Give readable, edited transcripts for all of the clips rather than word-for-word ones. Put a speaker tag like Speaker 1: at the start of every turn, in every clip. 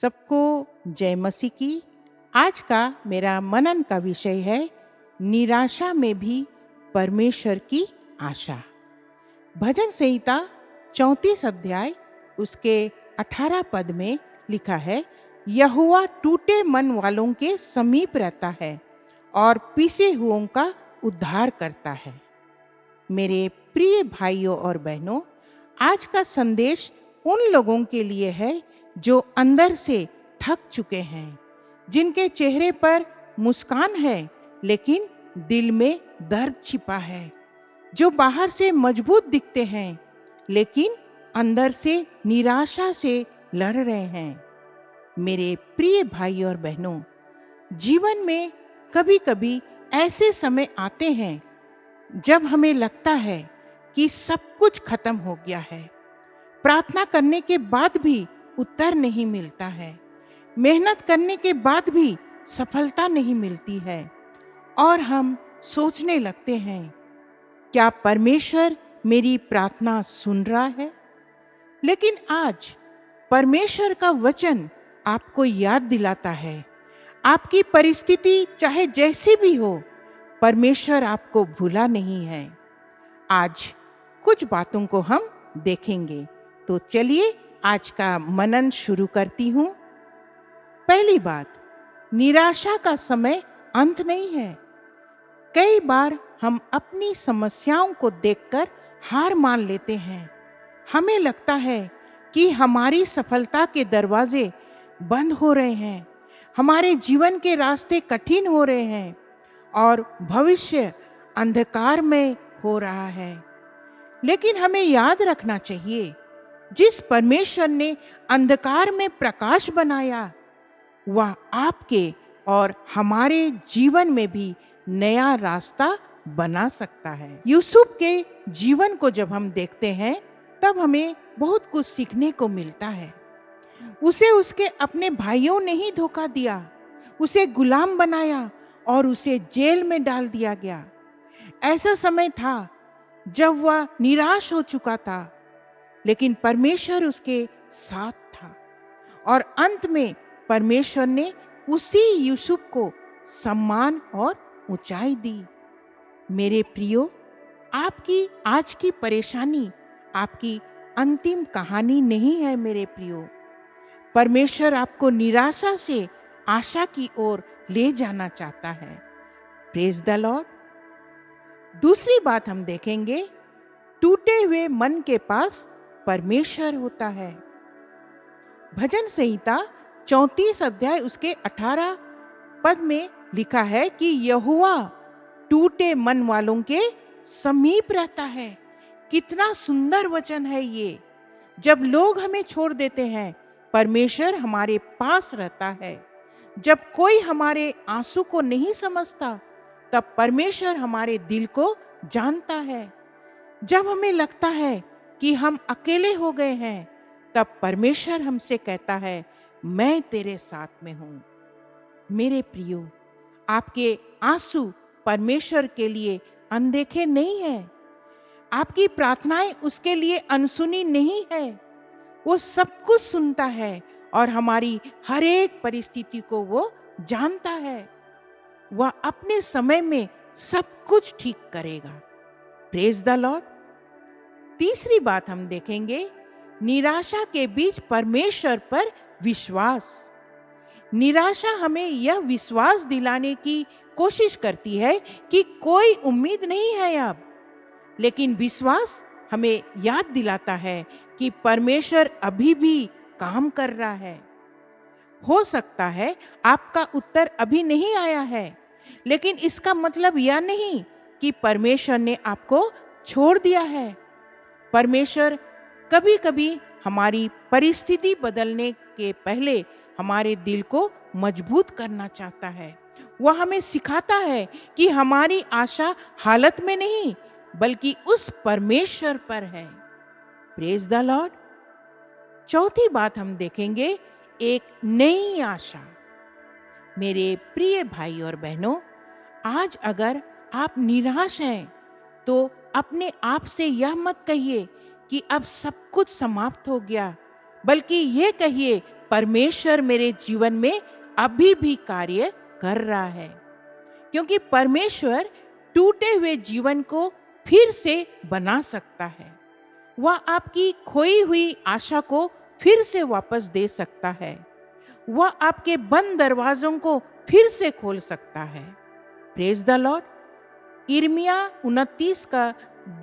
Speaker 1: सबको जय मसीह की। आज का मेरा मनन का विषय है निराशा में भी परमेश्वर की आशा। भजन संहिता 34 अध्याय उसके 18 पद में लिखा है, यहोवा टूटे मन वालों के समीप रहता है और पीसे हुओं का उद्धार करता है। मेरे प्रिय भाइयों और बहनों, आज का संदेश उन लोगों के लिए है जो अंदर से थक चुके हैं, जिनके चेहरे पर मुस्कान है लेकिन दिल में दर्द छिपा है, जो बाहर से मजबूत दिखते हैं लेकिन अंदर से निराशा से लड़ रहे हैं। मेरे प्रिय भाई और बहनों, जीवन में कभी कभी ऐसे समय आते हैं जब हमें लगता है कि सब कुछ खत्म हो गया है। प्रार्थना करने के बाद भी उत्तर नहीं मिलता है, मेहनत करने के बाद भी सफलता नहीं मिलती है और हम सोचने लगते हैं, क्या परमेश्वर मेरी प्रार्थना सुन रहा है? लेकिन आज परमेश्वर का वचन आपको याद दिलाता है, आपकी परिस्थिति चाहे जैसी भी हो, परमेश्वर आपको भूला नहीं है। आज कुछ बातों को हम देखेंगे, तो चलिए आज का मनन शुरू करती हूँ। पहली बात, निराशा का समय अंत नहीं है। कई बार हम अपनी समस्याओं को देखकर हार मान लेते हैं। हमें लगता है कि हमारी सफलता के दरवाजे बंद हो रहे हैं, हमारे जीवन के रास्ते कठिन हो रहे हैं और भविष्य अंधकार में हो रहा है। लेकिन हमें याद रखना चाहिए, जिस परमेश्वर ने अंधकार में प्रकाश बनाया, वह आपके और हमारे जीवन में भी नया रास्ता बना सकता है। यूसुफ के जीवन को जब हम देखते हैं तब हमें बहुत कुछ सीखने को मिलता है। उसे उसके अपने भाइयों ने ही धोखा दिया, उसे गुलाम बनाया और उसे जेल में डाल दिया गया। ऐसा समय था जब वह निराश हो चुका था, लेकिन परमेश्वर उसके साथ था और अंत में परमेश्वर ने उसी यूसुफ को सम्मान और ऊंचाई दी। मेरे प्रियो, आपकी आज की परेशानी आपकी अंतिम कहानी नहीं है। मेरे प्रियो, परमेश्वर आपको निराशा से आशा की ओर ले जाना चाहता है। Praise the Lord. दूसरी बात हम देखेंगे, टूटे हुए मन के पास परमेश्वर होता है। भजन संहिता 34 अध्याय उसके 18 पद में लिखा है कि यहोवा टूटे मन वालों के समीप रहता है। कितना सुंदर वचन है ये। जब लोग हमें छोड़ देते हैं, परमेश्वर हमारे पास रहता है। जब कोई हमारे आंसू को नहीं समझता, तब परमेश्वर हमारे दिल को जानता है। जब हमें लगता है कि हम अकेले हो गए हैं, तब परमेश्वर हमसे कहता है, मैं तेरे साथ में हूं। मेरे प्रियो, आपके आंसू परमेश्वर के लिए अनदेखे नहीं है। आपकी प्रार्थनाएं उसके लिए अनसुनी नहीं है। वो सब कुछ सुनता है और हमारी हर एक परिस्थिति को वो जानता है। वह अपने समय में सब कुछ ठीक करेगा। Praise the Lord. तीसरी बात हम देखेंगे, निराशा के बीच परमेश्वर पर विश्वास। निराशा हमें यह विश्वास दिलाने की कोशिश करती है कि कोई उम्मीद नहीं है अब, लेकिन विश्वास हमें याद दिलाता है कि परमेश्वर अभी भी काम कर रहा है। हो सकता है आपका उत्तर अभी नहीं आया है, लेकिन इसका मतलब यह नहीं कि परमेश्वर ने आपको छोड़ दिया है। परमेश्वर कभी कभी हमारी परिस्थिति बदलने के पहले हमारे दिल को मजबूत करना चाहता है। वह हमें सिखाता है कि हमारी आशा हालत में नहीं, बल्कि उस परमेश्वर पर है। Praise the Lord. चौथी बात हम देखेंगे, एक नई आशा। मेरे प्रिय भाई और बहनों, आज अगर आप निराश हैं तो अपने आप से यह मत कहिए कि अब सब कुछ समाप्त हो गया, बल्कि ये कहिए, परमेश्वर मेरे जीवन में अभी भी कार्य कर रहा है, क्योंकि परमेश्वर टूटे हुए जीवन को फिर से बना सकता है। वह आपकी खोई हुई आशा को फिर से वापस दे सकता है। वह आपके बंद दरवाजों को फिर से खोल सकता है। Praise the Lord. यिर्मयाह 29 का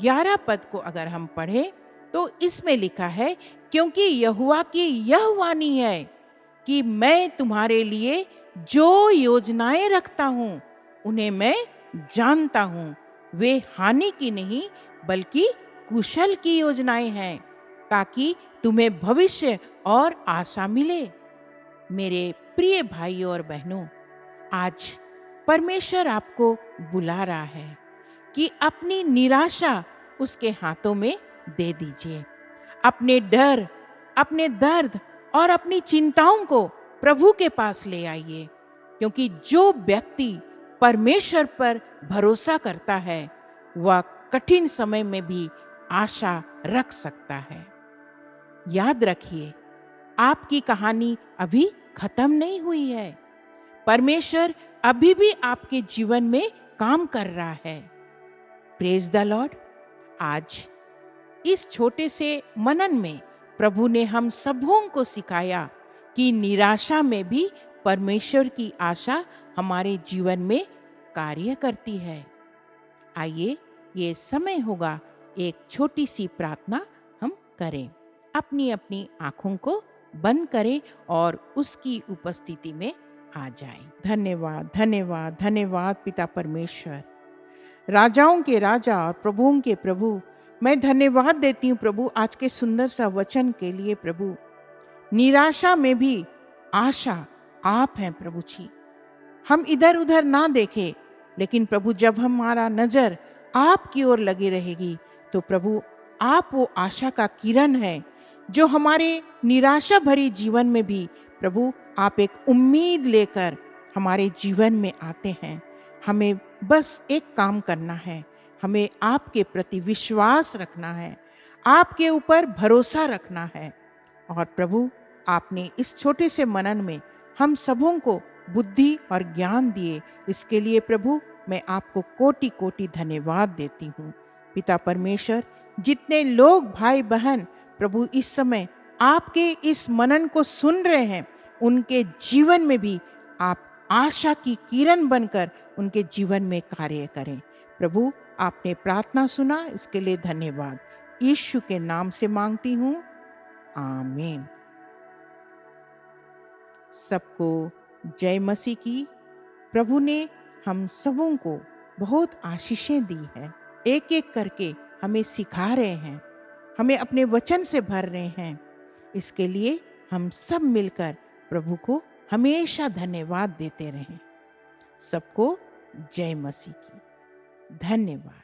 Speaker 1: 11 पद को अगर हम पढ़ें तो इसमें लिखा है, क्योंकि यहोवा की यह वाणी है कि मैं तुम्हारे लिए जो योजनाएं रखता हूं उन्हें मैं जानता हूं। वे हानि की नहीं बल्कि कुशल की योजनाएं हैं, ताकि तुम्हें भविष्य और आशा मिले। मेरे प्रिय भाइयों और बहनों, आज परमेश्वर आपको बुला रहा है कि अपनी निराशा उसके हाथों में दे दीजिए। अपने डर, अपने दर्द और अपनी चिंताओं को प्रभु के पास ले आइए, क्योंकि जो व्यक्ति परमेश्वर पर भरोसा करता है वह कठिन समय में भी आशा रख सकता है। याद रखिए, आपकी कहानी अभी खत्म नहीं हुई है। परमेश्वर अभी भी आपके जीवन में काम कर रहा है। Praise the Lord. आज इस छोटे से मनन में प्रभु ने हम सबों को सिखाया कि निराशा में भी परमेश्वर की आशा हमारे जीवन में कार्य करती है। आइए, ये समय होगा एक छोटी सी प्रार्थना हम करें। अपनी अपनी आंखों को बंद करें और उसकी उपस्थिति में आ जाएं। धन्यवाद, धन्यवाद, धन्यवाद पिता परमेश्वर, राजाओं के राजा और प्रभुओं के प्रभु। मैं धन्यवाद देती हूँ प्रभु आज के सुंदर सा वचन के लिए। प्रभु, निराशा में भी आशा आप हैं प्रभु जी। हम इधर उधर ना देखें, लेकिन प्रभु जब हमारा नजर आपकी ओर लगी रहेगी तो प्रभु आप वो आशा का किरण है जो हमारे निराशा भरी जीवन में भी प्रभु आप एक उम्मीद लेकर हमारे जीवन में आते हैं। हमें बस एक काम करना है, हमें आपके प्रति विश्वास रखना है, आपके ऊपर भरोसा रखना है। और प्रभु, आपने इस छोटे से मनन में हम सबों को बुद्धि और ज्ञान दिए, इसके लिए प्रभु मैं आपको कोटि कोटि धन्यवाद देती हूँ। पिता परमेश्वर, जितने लोग भाई बहन प्रभु इस समय आपके इस मनन को सुन रहे हैं, उनके जीवन में भी आप आशा की किरण बनकर उनके जीवन में कार्य करें। प्रभु, आपने प्रार्थना सुना, इसके लिए धन्यवाद। यीशु के नाम से मांगती हूँ, आमीन। सबको जय मसीह की। प्रभु ने हम सबों को बहुत आशीषें दी है, एक एक करके हमें सिखा रहे हैं, हमें अपने वचन से भर रहे हैं। इसके लिए हम सब मिलकर प्रभु को हमेशा धन्यवाद देते रहें। सबको जय मसीह की। धन्यवाद।